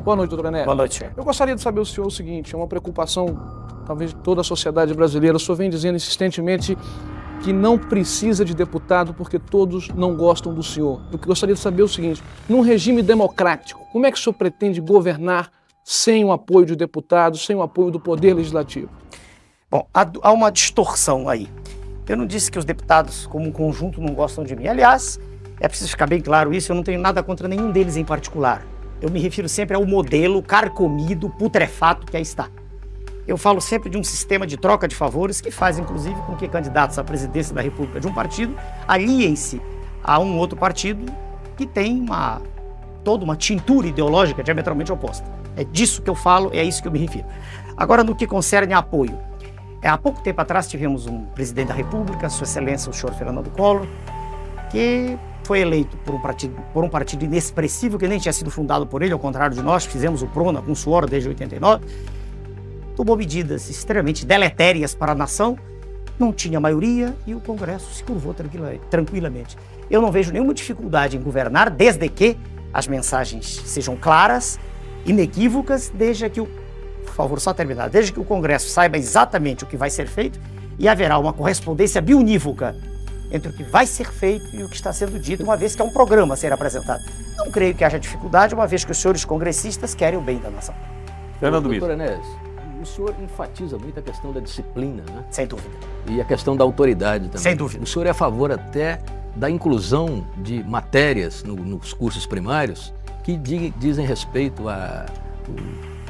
Boa noite, doutor Enéas. Boa noite, senhor. Eu gostaria de saber do senhor o seguinte, é uma preocupação, talvez, de toda a sociedade brasileira. O senhor vem dizendo insistentemente que não precisa de deputado porque todos não gostam do senhor. Eu gostaria de saber o seguinte, num regime democrático, como é que o senhor pretende governar sem o apoio de deputados, sem o apoio do Poder Legislativo? Bom, há uma distorção aí. Eu não disse que os deputados, como um conjunto, não gostam de mim. Aliás, é preciso ficar bem claro isso, eu não tenho nada contra nenhum deles em particular. Eu me refiro sempre ao modelo carcomido, putrefato que aí está. Eu falo sempre de um sistema de troca de favores que faz, inclusive, com que candidatos à presidência da República de um partido aliem-se a um outro partido que tem toda uma tintura ideológica diametralmente oposta. É disso que eu falo, é a isso que eu me refiro. Agora, no que concerne a apoio. Há pouco tempo atrás tivemos um presidente da República, Sua Excelência, o senhor Fernando Collor, que foi eleito por um partido inexpressivo, que nem tinha sido fundado por ele, ao contrário de nós, fizemos o PRONA com suor desde 89, tomou medidas extremamente deletérias para a nação, não tinha maioria e o Congresso se curvou tranquilamente. Eu não vejo nenhuma dificuldade em governar, desde que as mensagens sejam claras, inequívocas, desde que por favor, só terminar, desde que o Congresso saiba exatamente o que vai ser feito e haverá uma correspondência bionívoca entre o que vai ser feito e o que está sendo dito, uma vez que é um programa a ser apresentado. Não creio que haja dificuldade, uma vez que os senhores congressistas querem o bem da nação. Fernando Mito. Doutor Enéas, o senhor enfatiza muito a questão da disciplina, né? Sem dúvida. E a questão da autoridade também. Sem dúvida. O senhor é a favor até da inclusão de matérias nos cursos primários que dizem respeito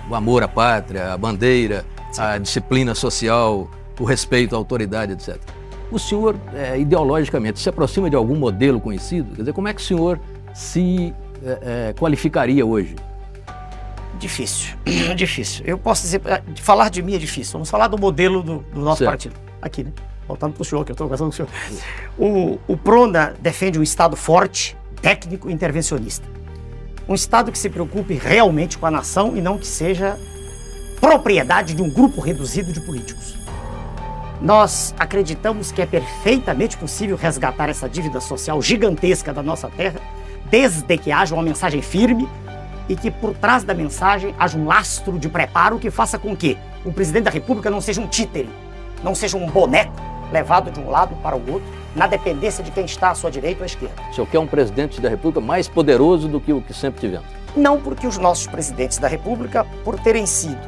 o amor à pátria, a bandeira, a disciplina social, o respeito à autoridade, etc. O senhor, ideologicamente, se aproxima de algum modelo conhecido? Quer dizer, como é que o senhor se qualificaria hoje? Difícil, difícil. Eu posso dizer, falar de mim é difícil. Vamos falar do modelo do nosso partido. Aqui, né? Voltando para o senhor, que eu estou conversando com o senhor. O PRONA defende um Estado forte, técnico e intervencionista. Um Estado que se preocupe realmente com a nação e não que seja propriedade de um grupo reduzido de políticos. Nós acreditamos que é perfeitamente possível resgatar essa dívida social gigantesca da nossa terra, desde que haja uma mensagem firme e que por trás da mensagem haja um lastro de preparo que faça com que o presidente da República não seja um títere, não seja um boneco levado de um lado para o outro, na dependência de quem está à sua direita ou à esquerda. O senhor quer um presidente da República mais poderoso do que o que sempre tivemos? Não, porque os nossos presidentes da República, por terem sido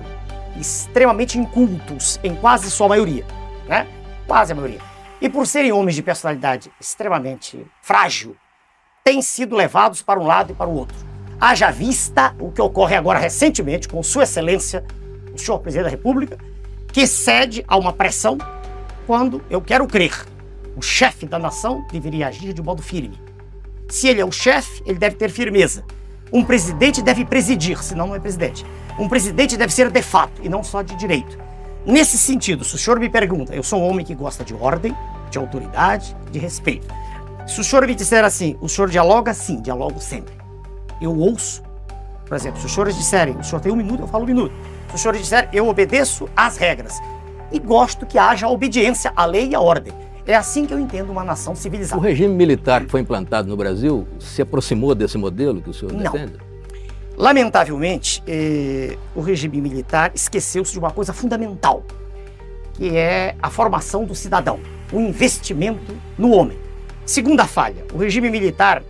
extremamente incultos em quase sua maioria, né? Quase a maioria, e por serem homens de personalidade extremamente frágil, têm sido levados para um lado e para o outro. Haja vista o que ocorre agora recentemente com Sua Excelência, o senhor presidente da República, que cede a uma pressão quando, eu quero crer, o chefe da nação deveria agir de modo firme. Se ele é o chefe, ele deve ter firmeza. Um presidente deve presidir, senão não é presidente. Um presidente deve ser de fato e não só de direito. Nesse sentido, se o senhor me pergunta, eu sou um homem que gosta de ordem, de autoridade, de respeito. Se o senhor me disser assim, o senhor dialoga? Sim, dialogo sempre. Eu ouço. Por exemplo, se os senhores disserem, o senhor tem 1 minuto, eu falo 1 minuto. Se os senhores disserem, eu obedeço às regras. E gosto que haja obediência à lei e à ordem. É assim que eu entendo uma nação civilizada. O regime militar que foi implantado no Brasil se aproximou desse modelo que o senhor defende? Não. Lamentavelmente, o regime militar esqueceu-se de uma coisa fundamental, que é a formação do cidadão, o investimento no homem. Segunda falha, o regime militar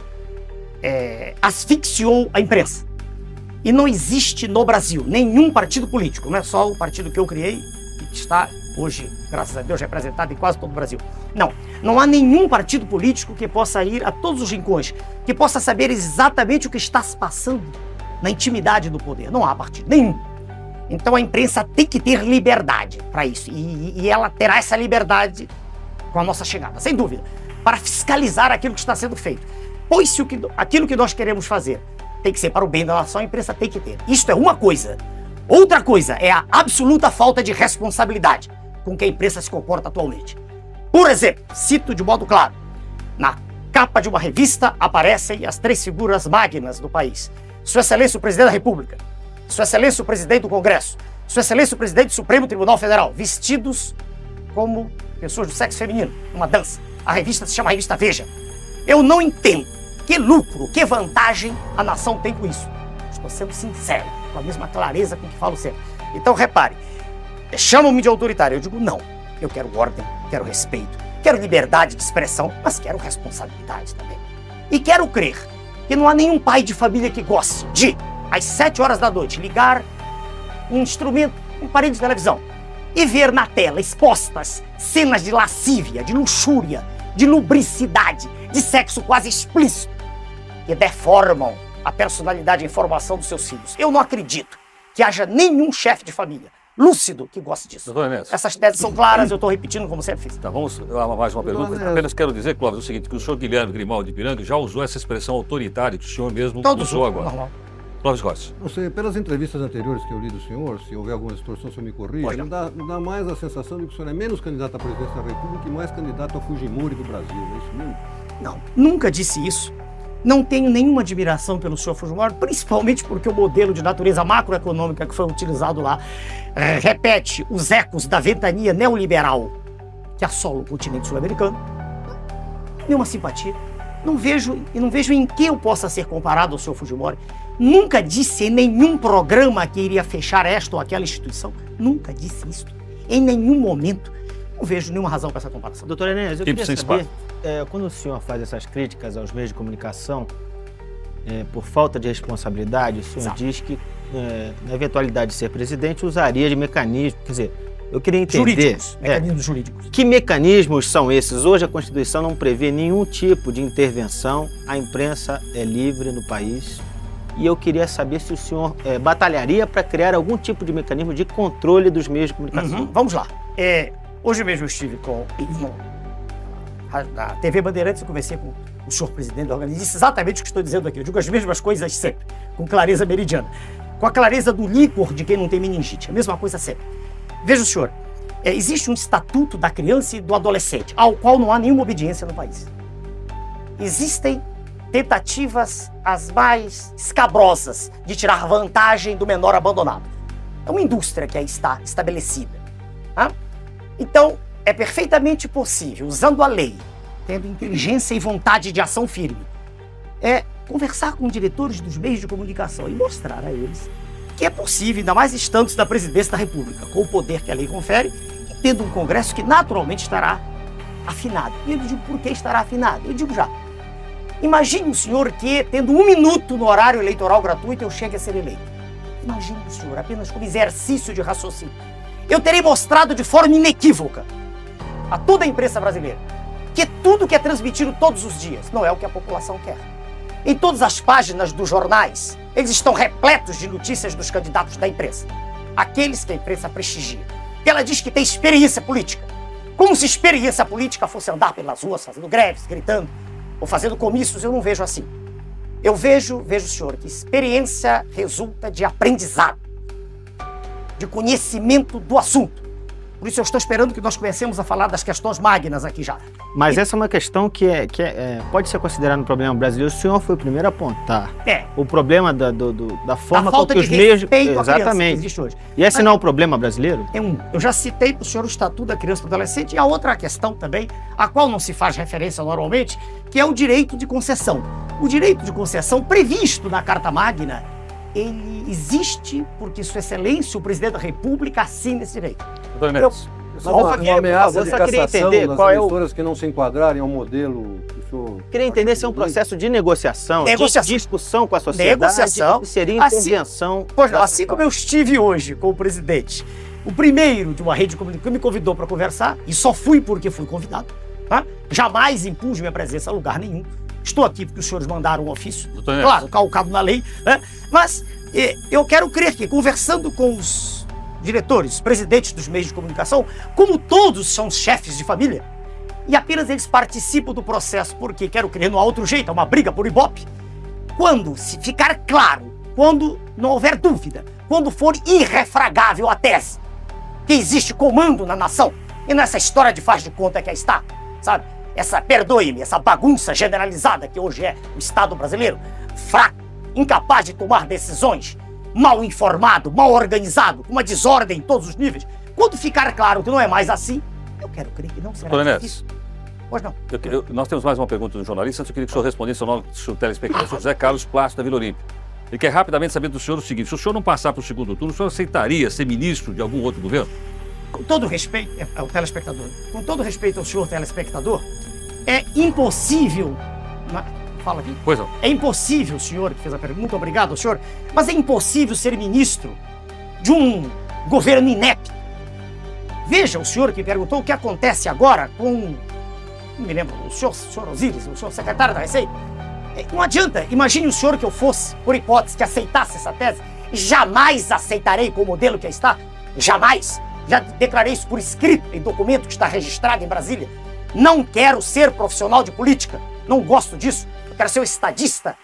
asfixiou a imprensa. E não existe no Brasil nenhum partido político, não é só o partido que eu criei, que está hoje, graças a Deus, representado em quase todo o Brasil. Não há nenhum partido político que possa ir a todos os rincões, que possa saber exatamente o que está se passando na intimidade do poder. Não há partido nenhum. Então a imprensa tem que ter liberdade para isso. E ela terá essa liberdade com a nossa chegada, sem dúvida, para fiscalizar aquilo que está sendo feito. Pois se aquilo que nós queremos fazer tem que ser para o bem da nação, a imprensa tem que ter. Isto é uma coisa. Outra coisa é a absoluta falta de responsabilidade com que a imprensa se comporta atualmente. Por exemplo, cito de modo claro, na capa de uma revista aparecem as 3 figuras magnas do país. Sua Excelência o Presidente da República, Sua Excelência o Presidente do Congresso, Sua Excelência o Presidente do Supremo Tribunal Federal, vestidos como pessoas do sexo feminino, numa dança. A revista se chama Revista Veja. Eu não entendo que lucro, que vantagem a nação tem com isso. Estou sendo sincero, com a mesma clareza com que falo sempre. Então, repare, chamam-me de autoritário. Eu digo, não. Eu quero ordem, quero respeito, quero liberdade de expressão, mas quero responsabilidade também. E quero crer que não há nenhum pai de família que goste de, às 7 horas da noite, ligar um instrumento, um aparelho de televisão, e ver na tela expostas cenas de lascívia, de luxúria, de lubricidade, de sexo quase explícito, que deformam a personalidade e a formação dos seus filhos. Eu não acredito que haja nenhum chefe de família lúcido que goste disso. Doutor Ernesto. Essas teses são claras, eu estou repetindo como sempre fiz. Tá, vamos a mais uma pergunta. Apenas quero dizer, Clóvis, o seguinte, que o senhor Guilherme Grimaldi de Piranga já usou essa expressão autoritária que o senhor mesmo usou agora. Normal. Clóvis Góes. Não sei, pelas entrevistas anteriores que eu li do senhor, se houver alguma distorção, o senhor me corrija, me dá mais a sensação de que o senhor é menos candidato à presidência da República e mais candidato ao Fujimori do Brasil, é isso mesmo? Não, nunca disse isso. Não tenho nenhuma admiração pelo senhor Fujimori, principalmente porque o modelo de natureza macroeconômica que foi utilizado lá repete os ecos da ventania neoliberal que assola o continente sul-americano. Nenhuma simpatia. Não vejo em que eu possa ser comparado ao senhor Fujimori. Nunca disse em nenhum programa que iria fechar esta ou aquela instituição. Nunca disse isso. Em nenhum momento. Não vejo nenhuma razão para essa comparação. Doutor Enéas, eu queria saber, quando o senhor faz essas críticas aos meios de comunicação, por falta de responsabilidade, o senhor diz que, na eventualidade de ser presidente, usaria de mecanismos, quer dizer, eu queria entender... Jurídicos, mecanismos jurídicos. Que mecanismos são esses? Hoje a Constituição não prevê nenhum tipo de intervenção, a imprensa é livre no país, e eu queria saber se o senhor batalharia para criar algum tipo de mecanismo de controle dos meios de comunicação. Vamos lá. Hoje mesmo eu estive com a TV Bandeirantes, eu conversei com o senhor presidente da organização, disse exatamente o que estou dizendo aqui. Eu digo as mesmas coisas sempre, com clareza meridiana. Com a clareza do líquor de quem não tem meningite. A mesma coisa sempre. Veja o senhor, existe um estatuto da criança e do adolescente, ao qual não há nenhuma obediência no país. Existem tentativas as mais escabrosas de tirar vantagem do menor abandonado. É uma indústria que aí está estabelecida. Tá? Então, é perfeitamente possível, usando a lei, tendo inteligência e vontade de ação firme, conversar com diretores dos meios de comunicação e mostrar a eles que é possível, ainda mais estando da presidência da República, com o poder que a lei confere, e tendo um Congresso que naturalmente estará afinado. E eu digo, por que estará afinado? Eu digo já. Imagine o senhor que, tendo 1 minuto no horário eleitoral gratuito, eu chegue a ser eleito. Imagine o senhor, apenas como exercício de raciocínio. Eu terei mostrado de forma inequívoca a toda a imprensa brasileira que tudo que é transmitido todos os dias não é o que a população quer. Em todas as páginas dos jornais, eles estão repletos de notícias dos candidatos da imprensa. Aqueles que a imprensa prestigia. Que ela diz que tem experiência política. Como se experiência política fosse andar pelas ruas fazendo greves, gritando, ou fazendo comícios. Eu não vejo assim. Eu vejo, senhor, que experiência resulta de aprendizado, de conhecimento do assunto. Por isso eu estou esperando que nós comecemos a falar das questões magnas aqui já. Mas essa é uma questão que pode ser considerada um problema brasileiro. O senhor foi o primeiro a apontar. O problema da forma como que os meios... Exatamente. Que existe hoje. E esse não é um problema brasileiro? Eu já citei para o senhor o Estatuto da Criança e do Adolescente e a outra questão também, a qual não se faz referência normalmente, que é o direito de concessão. O direito de concessão previsto na Carta Magna, ele existe porque Sua Excelência, o Presidente da República, assina esse direito. Uma ameaça de cassação das emissoras que não se enquadrarem ao modelo que o senhor... Queria entender se é um processo de negociação, de discussão com a sociedade, negociação, seria intervenção... Pois não, assim como eu estive hoje com o presidente, o primeiro de uma rede de comunicação que me convidou para conversar, e só fui porque fui convidado, tá? Jamais impus minha presença a lugar nenhum. Estou aqui porque os senhores mandaram um ofício, claro, calcado na lei, né? Mas eu quero crer que, conversando com os diretores, presidentes dos meios de comunicação, como todos são chefes de família, e apenas eles participam do processo porque, quero crer, não há outro jeito, é uma briga por ibope, quando se ficar claro, quando não houver dúvida, quando for irrefragável a tese que existe comando na nação, e nessa história de faz de conta que aí está, sabe? Perdoe-me, essa bagunça generalizada que hoje é o Estado brasileiro, fraco, incapaz de tomar decisões, mal informado, mal organizado, com uma desordem em todos os níveis. Quando ficar claro que não é mais assim, eu quero crer que não será isso. Pois não. Nós temos mais uma pergunta do jornalista, eu queria que o senhor respondesse ao nosso telespectador, José Carlos Plácido, da Vila Olímpia. Ele quer rapidamente saber do senhor o seguinte: se o senhor não passar para o segundo turno, o senhor aceitaria ser ministro de algum outro governo? Com todo respeito ao telespectador, com todo respeito ao senhor telespectador, é impossível... Fala aqui. Pois não. É impossível, o senhor que fez a pergunta, muito obrigado ao senhor, mas é impossível ser ministro de um governo inepto. Veja, o senhor que perguntou o que acontece agora com, não me lembro, o senhor Osíris, o senhor secretário da Receita. Não adianta, imagine o senhor que eu fosse, por hipótese, que aceitasse essa tese. Jamais aceitarei com o modelo que está, jamais. Já declarei isso por escrito, em documento que está registrado em Brasília. Não quero ser profissional de política, não gosto disso. Quero ser um estadista,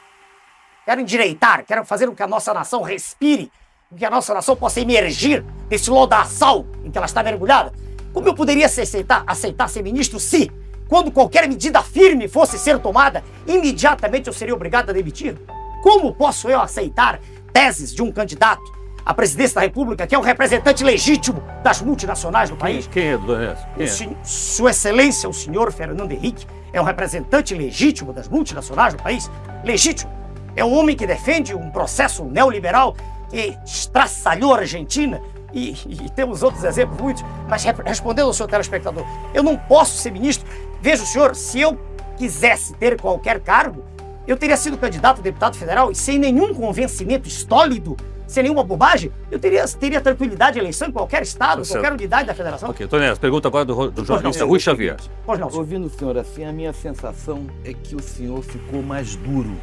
quero endireitar, quero fazer com que a nossa nação respire, com que a nossa nação possa emergir desse lodaçal em que ela está mergulhada. Como eu poderia aceitar ser ministro se, quando qualquer medida firme fosse ser tomada, imediatamente eu seria obrigado a demitir? Como posso eu aceitar teses de um candidato à presidência da República que é o representante legítimo das multinacionais do país? Quem é, Dona Inês? Quem é? Sua Excelência, o senhor Fernando Henrique, é um representante legítimo das multinacionais do país? Legítimo. É um homem que defende um processo neoliberal que estraçalhou a Argentina e temos outros exemplos muitos. Mas respondendo ao senhor telespectador, eu não posso ser ministro. Veja o senhor, se eu quisesse ter qualquer cargo, eu teria sido candidato a deputado federal e sem nenhum convencimento estólido, sem nenhuma bobagem, eu teria tranquilidade de eleição em qualquer estado, qualquer unidade da federação. Ok, Tonés, pergunta agora do jornalista Rui Xavier. Pois não, senhor. Ouvindo o senhor assim, a minha sensação é que o senhor ficou mais duro.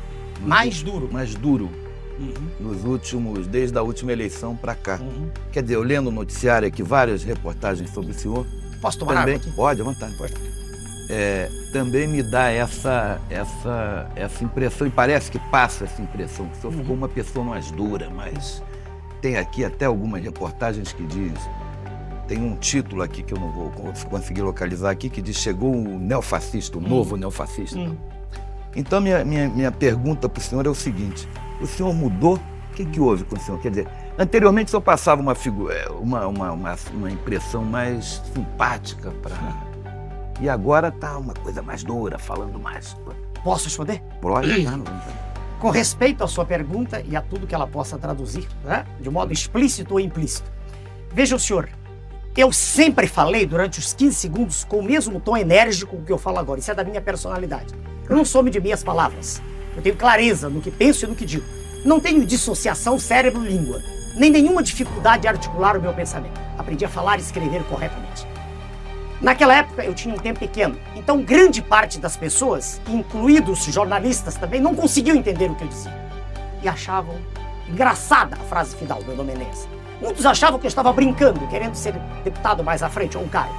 Mais duro? Mais duro. Nos últimos, desde a última eleição para cá. Quer dizer, eu lendo o noticiário aqui, várias reportagens sobre o senhor. Posso tomar água aqui? Pode, à vontade. Também me dá essa impressão, e parece que passa essa impressão, que o senhor ficou uma pessoa mais dura, mas tem aqui até algumas reportagens que diz, tem um título aqui que eu não vou conseguir localizar aqui, que diz: chegou o neofascista, o novo neofascista. Então minha pergunta para o senhor é o seguinte: o senhor mudou? O que houve com o senhor? Quer dizer, anteriormente o senhor passava uma impressão mais simpática para... E agora está uma coisa mais dura, falando mais. Posso responder? Pode. Com respeito à sua pergunta e a tudo que ela possa traduzir, né? De modo explícito ou implícito. Veja o senhor, eu sempre falei durante os 15 segundos com o mesmo tom enérgico que eu falo agora. Isso é da minha personalidade. Eu não sou homem de meias palavras. Eu tenho clareza no que penso e no que digo. Não tenho dissociação cérebro-língua, nem nenhuma dificuldade de articular o meu pensamento. Aprendi a falar e escrever corretamente. Naquela época eu tinha um tempo pequeno, então grande parte das pessoas, incluídos jornalistas também, não conseguiam entender o que eu dizia. E achavam engraçada a frase final do Dom Menezes. Muitos achavam que eu estava brincando, querendo ser deputado mais à frente ou um cargo.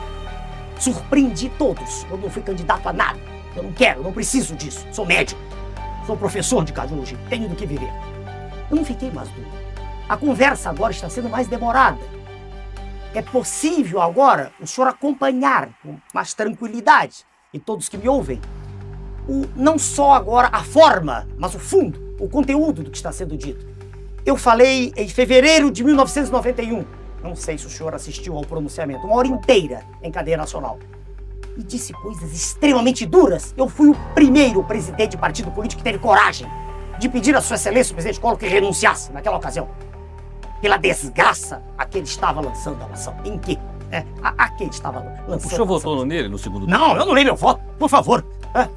Surpreendi todos, eu não fui candidato a nada. Eu não quero, não preciso disso. Sou médico, sou professor de cardiologia, tenho do que viver. Eu não fiquei mais duro. A conversa agora está sendo mais demorada. É possível agora o senhor acompanhar com mais tranquilidade, e todos que me ouvem, não só agora a forma, mas o fundo, o conteúdo do que está sendo dito. Eu falei em fevereiro de 1991, não sei se o senhor assistiu ao pronunciamento, uma hora inteira em cadeia nacional, e disse coisas extremamente duras. Eu fui o primeiro presidente de partido político que teve coragem de pedir a sua excelência, o presidente Collor, que renunciasse naquela ocasião, pela desgraça a que ele estava lançando a nação. Em que? A que ele estava lançando. O senhor votou nele no segundo turno? Não, eu não lembro meu voto. Por favor.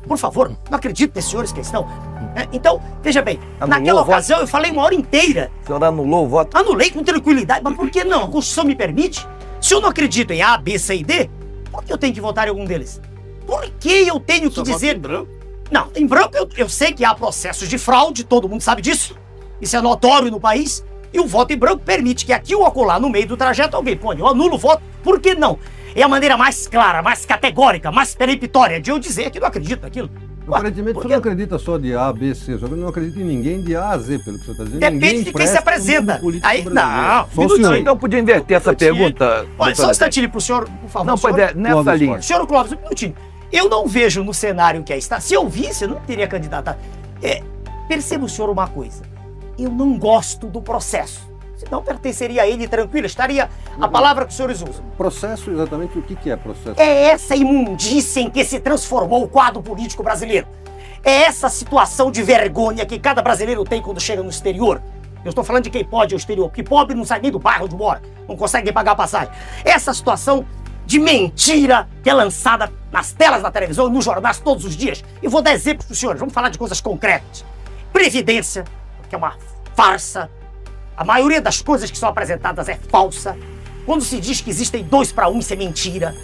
Por favor. Não acredito nesses senhores que estão. Então, veja bem, naquela ocasião eu falei uma hora inteira. O senhor anulou o voto? Anulei com tranquilidade. Mas por que não? A Constituição me permite. Se eu não acredito em A, B, C e D, por que eu tenho que votar em algum deles? Por que eu tenho que dizer... Em branco? Não, em branco eu sei que há processos de fraude, todo mundo sabe disso. Isso é notório no país. E o voto em branco permite que aqui ou acolá, no meio do trajeto, alguém põe, eu anulo o voto. Por que não? É a maneira mais clara, mais categórica, mais peremptória de eu dizer que não acredito naquilo. Aparentemente, você não acredita só de A, B, C, você não acredita em ninguém de A a Z, pelo que você está dizendo. Depende de quem se apresenta. Aí, não, só o senhor. Então podia inverter essa pergunta. Olha, só um instantinho pro senhor, por favor. Não, pois é, nessa linha. Senhor Clóvis, um minutinho. Eu não vejo no cenário que aí está. Se eu visse, eu não teria candidato. Perceba o senhor uma coisa. Eu não gosto do processo. Senão pertenceria a ele tranquilo, estaria a palavra que os senhores usam. Processo, exatamente o que é processo? É essa imundícia em que se transformou o quadro político brasileiro. É essa situação de vergonha que cada brasileiro tem quando chega no exterior. Eu estou falando de quem pode ir ao exterior, porque pobre não sai nem do bairro onde mora, não consegue pagar a passagem. Essa situação de mentira que é lançada nas telas da televisão e nos jornais todos os dias. E vou dar exemplos para os senhores, vamos falar de coisas concretas. Previdência, que é uma farsa. A maioria das coisas que são apresentadas é falsa. Quando se diz que existem 2 para 1, isso é mentira.